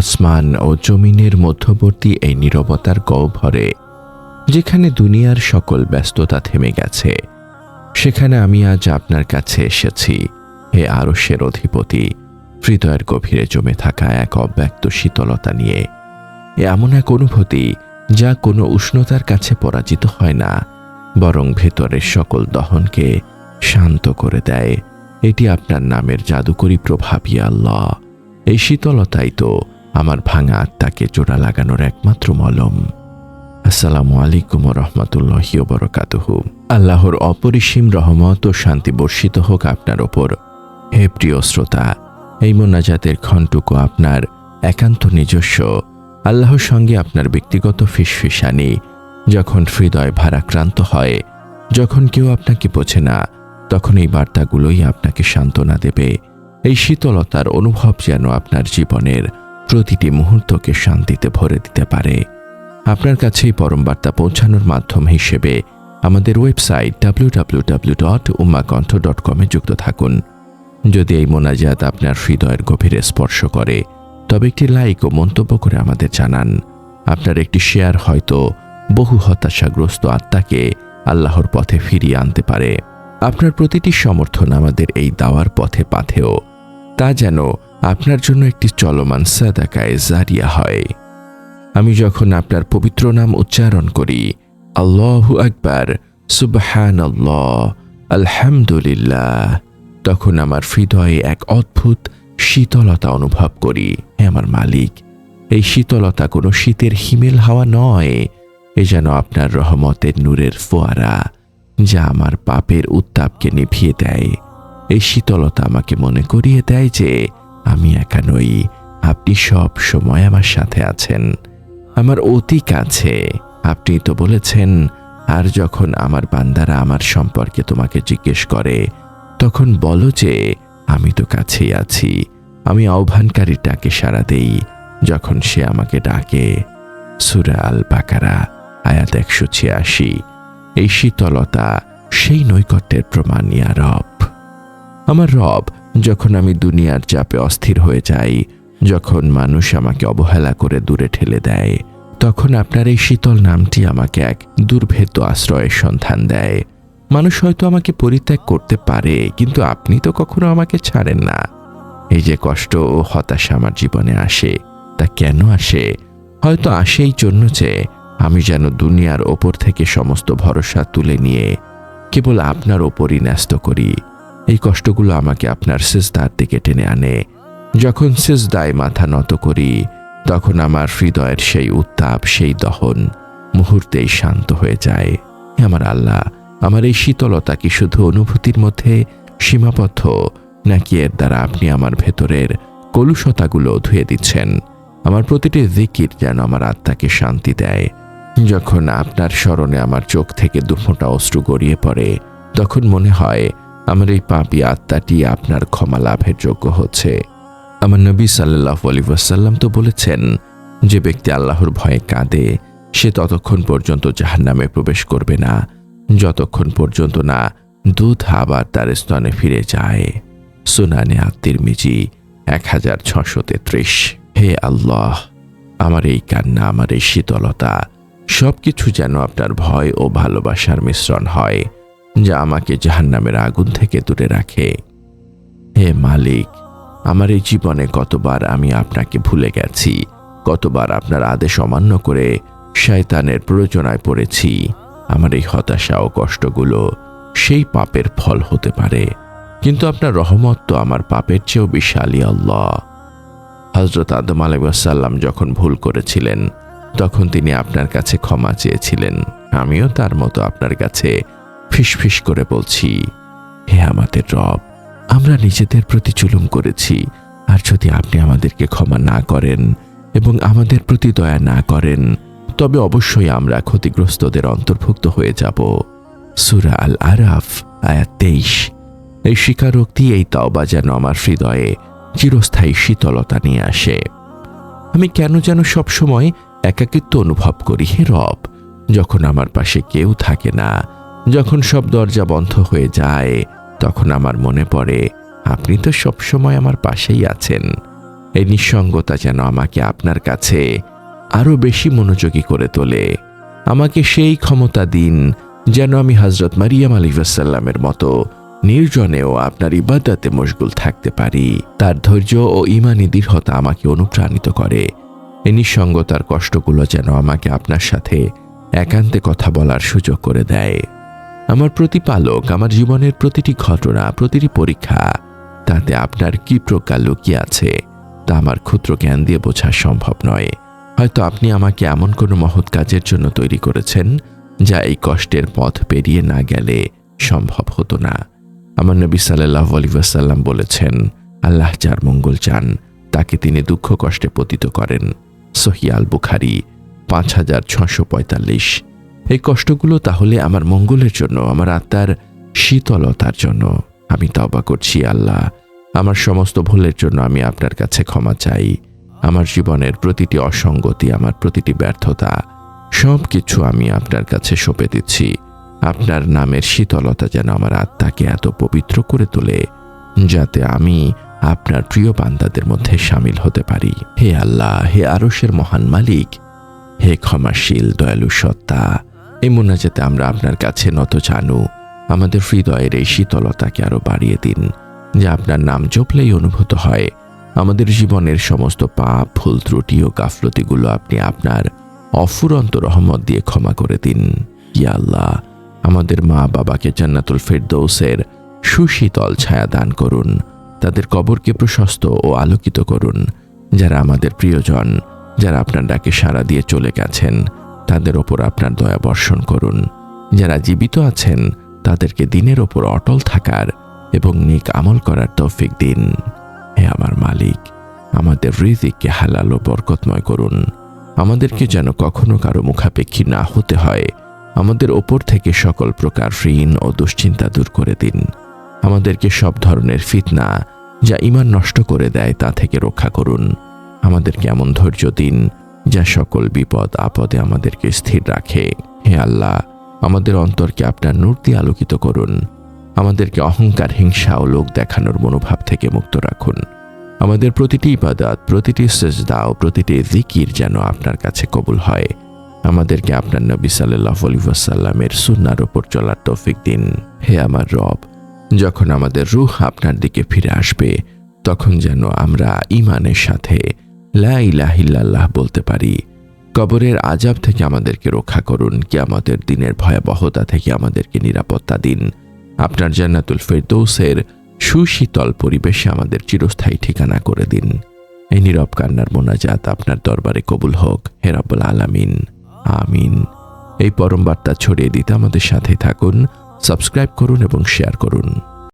আসমান ও জমিনের মধ্যবর্তী এই নীরবতার গহ্বরে, যেখানে দুনিয়ার সকল ব্যস্ততা থেমে গেছে, সেখানে আমি আজ আপনার কাছে এসেছি। হে আরশের অধিপতি, হৃদয়ের গভীরে জমে থাকা এক অব্যক্ত শীতলতা নিয়ে, এমন এক অনুভূতি যা কোনো উষ্ণতার কাছে পরাজিত হয় না, বরং ভেতরের সকল দহনকে শান্ত করে দেয়। এটি আপনার নামের জাদুকরী প্রভাব, ইয়া আল্লাহ। এই শীতলতাই তো আমার ভাঙা আত্মাকে জোড়া লাগানোর একমাত্র মলম। আসসালামু আলাইকুম ওয়া রাহমাতুল্লাহি ওয়া বারাকাতুহু। আল্লাহর অপরিসীম রহমত ও শান্তি বর্ষিত হোক আপনার ওপর। হে প্রিয় শ্রোতা, এই মোনাজাতের ক্ষণটুকু আপনার একান্ত নিজস্ব। আল্লাহর সঙ্গে আপনার ব্যক্তিগত ফিসফিসানি। যখন হৃদয় ভারাক্রান্ত হয়, যখন কেউ আপনাকে বোঝে না, তখন এই বার্তাগুলোই আপনাকে সান্ত্বনা দেবে। এই শীতলতার অনুভব যেন আপনার জীবনের প্রতিটি মুহূর্তকে শান্তিতে ভরে দিতে পারে। আপনার কাছেই পরম বার্তা পৌঁছানোর মাধ্যম হিসেবে আমাদের ওয়েবসাইট www.ummaqanth.com এ যুক্ত থাকুন। যদি এই মোনাজাত আপনার হৃদয়ের গভীরে স্পর্শ করে, তবে একটি লাইক ও মন্তব্য করে আমাদের জানান। আপনার একটি শেয়ার হয়তো বহু হতাশাগ্রস্ত আত্মাকে আল্লাহর পথে ফিরিয়ে আনতে পারে। আপনার প্রতিটি সমর্থন আমাদের এই দাওয়ার পথে পাথেয়, তা যেন আপনার জন্য একটি চলমান সাদাকায়ে জারিয়া হয়। আমি যখন আপনার পবিত্র নাম উচ্চারণ করি, আল্লাহু আকবার, সুবহানাল্লাহ, আলহামদুলিল্লাহ, তখন আমার হৃদয়ে এক অদ্ভুত শীতলতা অনুভব করি। হে আমার মালিক, এই শীতলতা কোনো শীতের হিমেল হাওয়া নয়, এ যেন আপনার রহমতের নূরের ফোয়ারা, যা আমার পাপের উত্তাপকে নিভিয়ে দেয়। এই শীতলতা আমাকে মনে করিয়ে দেয় যে আমি একা নই, আপনি সব সময় আমার সাথে আছেন, আমার অতি কাছে। আপনি তো বলেছেন, আর যখন আমার বান্দারা আমার সম্পর্কে তোমাকে জিজ্ঞেস করে, তখন বলো যে আমি তো কাছেই আছি। আমি আহ্বানকারীর ডাকে সাড়া দেই যখন সে আমাকে ডাকে। সূরা আল বাকারা আয়াত 186। এই শীতলতা সেই নৈকট্যের প্রমাণ, ইয়া রব। আমার রব, যখন আমি দুনিয়ার চাপে অস্থির হয়ে যাই, যখন মানুষ আমাকে অবহেলা করে দূরে ঠেলে দেয়, তখন আপনার এই শীতল নামটি আমাকে এক দুর্ভেদ্য আশ্রয়ের সন্ধান দেয়। মানুষ হয়তো আমাকে পরিত্যাগ করতে পারে, কিন্তু আপনি তো কখনো আমাকে ছাড়েন না। এই যে কষ্ট ও হতাশা আমার জীবনে আসে, তা কেন আসে? হয়তো আসে এই জন্য যে আমি যেন দুনিয়ার ওপর থেকে সমস্ত ভরসা তুলে নিয়ে কেবল আপনার ওপরই ন্যস্ত করি। এই কষ্টগুলো আমাকে আপনার সিজদার দিকে টেনে আনে। যখন সিজদায় মাথা নত করি, তখন আমার হৃদয়ের সেই উত্তাপ, সেই দহন মুহূর্তেই শান্ত হয়ে যায়। আমার আল্লাহ, আমার এই শীতলতা কি শুধু অনুভূতির মধ্যে সীমাবদ্ধ, নাকি এর দ্বারা আপনি আমার ভেতরের কলুষতাগুলো ধুয়ে দিচ্ছেন? আমার প্রতিটি জিকির যেন আমার আত্মাকে শান্তি দেয়। যখন আপনার স্মরণে আমার চোখ থেকে দুফোঁটা অশ্রু গড়িয়ে পড়ে, তখন মনে হয় আমার এই পাপী আত্মাটি আপনার ক্ষমা লাভের যোগ্য হচ্ছে। আমার নবী সাল্লাল্লাহু আলাইহি ওয়াসাল্লাম তো বলেছেন, যে ব্যক্তি আল্লাহর ভয়ে কাঁদে, সে ততক্ষণ পর্যন্ত জাহান্নামে প্রবেশ করবে না, যতক্ষণ পর্যন্ত না দুধ আবার তার স্তনে ফিরে যায়। সুনানে আত-তিরমিজি 1633। হে আল্লাহ, আমার এই কান্না, আমার এই শীতলতা, সবকিছু যেন আপনার ভয় ও ভালোবাসার মিশ্রণ হয়, যা আমাকে জাহান্নামের আগুন থেকে দূরে রাখে। হে মালিক, আমার এই জীবনে কতবার আমি আপনাকে ভুলে গেছি, কতবার আপনার আদেশ অমান্য করে শয়তানের প্ররোচনায় পড়েছি। আমার এই হতাশা ও কষ্টগুলো সেই পাপের ফল হতে পারে, কিন্তু আপনার রহমত তো আমার পাপের চেয়েও বিশাল, ইয়া আল্লাহ। হযরত আদম আলাইহিস সালাম যখন ভুল করেছিলেন, তখন তিনি আপনার কাছে ক্ষমা চেয়েছিলেন। আমিও তার মতো আপনার কাছে ফিসফিস করে বলছি, হে আমাদের রব, আমরা নিজেদের প্রতি জুলুম করেছি, আর যদি আপনি আমাদেরকে ক্ষমা না করেন এবং আমাদের প্রতি দয়া না করেন, তবে অবশ্যই আমরা ক্ষতিগ্রস্তদের অন্তর্ভুক্ত হয়ে যাব। সূরা আল আরাফ আয়াত 23। এই স্বীকারোক্তি, এই তওবা যেন আমার হৃদয়ে চিরস্থায়ী শীতলতা নিয়ে আসে। আমি কেন যেন সবসময় একাকিত্ব অনুভব করি, হে রব। যখন আমার পাশে কেউ থাকে না, যখন সব দরজা বন্ধ হয়ে যায়, তখন আমার মনে পড়ে আপনি তো সবসময় আমার পাশেই আছেন। এই নিঃসঙ্গতা যেন আমাকে আপনার কাছে আরও বেশি মনোযোগী করে তোলে। আমাকে সেই ক্ষমতা দিন যেন আমি হযরত মারিয়াম আলাইহিসসালামের মতো নির্জনেও আপনার ইবাদতে মশগুল থাকতে পারি। তার ধৈর্য ও ঈমানী দৃঢ়তা আমাকে অনুপ্রাণিত করে। এই নিঃসঙ্গতার কষ্টগুলো যেন আমাকে আপনার সাথে একান্তে কথা বলার সুযোগ করে দেয়। আমার প্রতিপালক, আমার জীবনের প্রতিটি ঘটনা, প্রতিটি পরীক্ষা, তাতে আপনার কি প্রজ্ঞা লুকিয়ে আছে তা আমার ক্ষুদ্র জ্ঞান দিয়ে বোঝা সম্ভব নয়। হয়তো আপনি আমাকে এমন কোনো মহৎ কাজের জন্য তৈরি করেছেন যা এই কষ্টের পথ পেরিয়ে না গেলে সম্ভব হতো না। আমার নবী সাল্লাল্লাহু আলাইহি ওয়াসাল্লাম বলেছেন, আল্লাহ যার মঙ্গল চান তাকে তিনি দুঃখ কষ্টে পতিত করেন। সহিহ আল বুখারী 5645। এই কষ্টগুলো তাহলে আমার মঙ্গলের জন্য, আমার আত্মার শীতলতার জন্য। আমি তওবা করছি আল্লাহ, আমার সমস্ত ভুলের জন্য আমি আপনার কাছে ক্ষমা চাই। আমার জীবনের প্রতিটি অসঙ্গতি, আমার প্রতিটি ব্যর্থতা, সব কিছু আমি আপনার কাছে সঁপে দিচ্ছি। আপনার নামের শীতলতা যেন আমার আত্মাকে এত পবিত্র করে তোলে যাতে আমি আপনার প্রিয় বান্দাদের মধ্যে শামিল হতে পারি। হে আল্লাহ, হে আরশের মহান মালিক, হে ক্ষমাশীল দয়ালু সত্তা, এই মোনাজাতে আমরা আপনার কাছে নত জানু। আমাদের হৃদয়ের এই শীতলতাকে আরো বাড়িয়ে দিন, যা আপনার নাম জপলেই অনুভূত হয়। আমাদের জীবনের সমস্ত পাপ, ভুল ত্রুটি ও গাফলতিগুলো আপনি আপনার অফুরন্ত রহমত দিয়ে ক্ষমা করে দিন। ইয়া আল্লাহ, আমাদের মা বাবাকে জান্নাতুল ফেরদৌসের সুশীতল ছায়া দান করুন। তাদের কবরকে প্রশস্ত ও আলোকিত করুন। যারা আমাদের প্রিয়জন, যারা আপনার ডাকে সাড়া দিয়ে চলে গেছেন, তাদের ওপর আপনার দয়া বর্ষণ করুন। যারা জীবিত আছেন তাদেরকে দিনের ওপর অটল থাকার এবং নেক আমল করার তৌফিক দিন। হে আমার মালিক, আমাদের রিজিককে হালাল ও বরকতময় করুন। আমাদেরকে যেন কখনো কারো মুখাপেক্ষী না হতে হয়। আমাদের ওপর থেকে সকল প্রকার ঋণ ও দুশ্চিন্তা দূর করে দিন। আমাদেরকে সব ধরনের ফিতনা যা ঈমান নষ্ট করে দেয় তা থেকে রক্ষা করুন। আমাদেরকে এমন ধৈর্য দিন যা সকল বিপদ আপদে আমাদেরকে স্থির রাখে। হে আল্লাহ, আমাদের অন্তরকে আপনার নূর দিয়ে আলোকিত করুন। আমাদেরকে অহংকার, হিংসা ও লোক দেখানোর মনোভাব থেকে মুক্ত রাখুন। আমাদের প্রতিটি ইবাদত, প্রতিটি সিজদা ও প্রতিটি জিকির যেন আপনার কাছে কবুল হয়। আমাদেরকে আপনার নবী সাল্লাল্লাহু আলাইহি ওয়াসাল্লামের সুন্নাহর উপর চলার তৌফিক দিন। হে আমার রব, যখন আমাদের রূহ আপনার দিকে ফিরে আসবে তখন যেন আমরা ঈমানের সাথে লা ইলাহা ইল্লাল্লাহ বলতে পারি। কবরের আযাব থেকে আমাদেরকে রক্ষা করুন। কিয়ামতের দিনের ভয়াবহতা থেকে আমাদেরকে নিরাপত্তা দিন। আপনার জান্নাতুল ফেরদৌসের সুশীতল পরিবেশে আমাদের চিরস্থায়ী ঠিকানা করে দিন। এই নীরব কান্নার মোনাজাত আপনার দরবারে কবুল হোক, হে রব্বুল আলামিন। আমিন। এই পরম বার্তা ছড়িয়ে দিতে আমাদের সাথে থাকুন, সাবস্ক্রাইব করুন এবং শেয়ার করুন।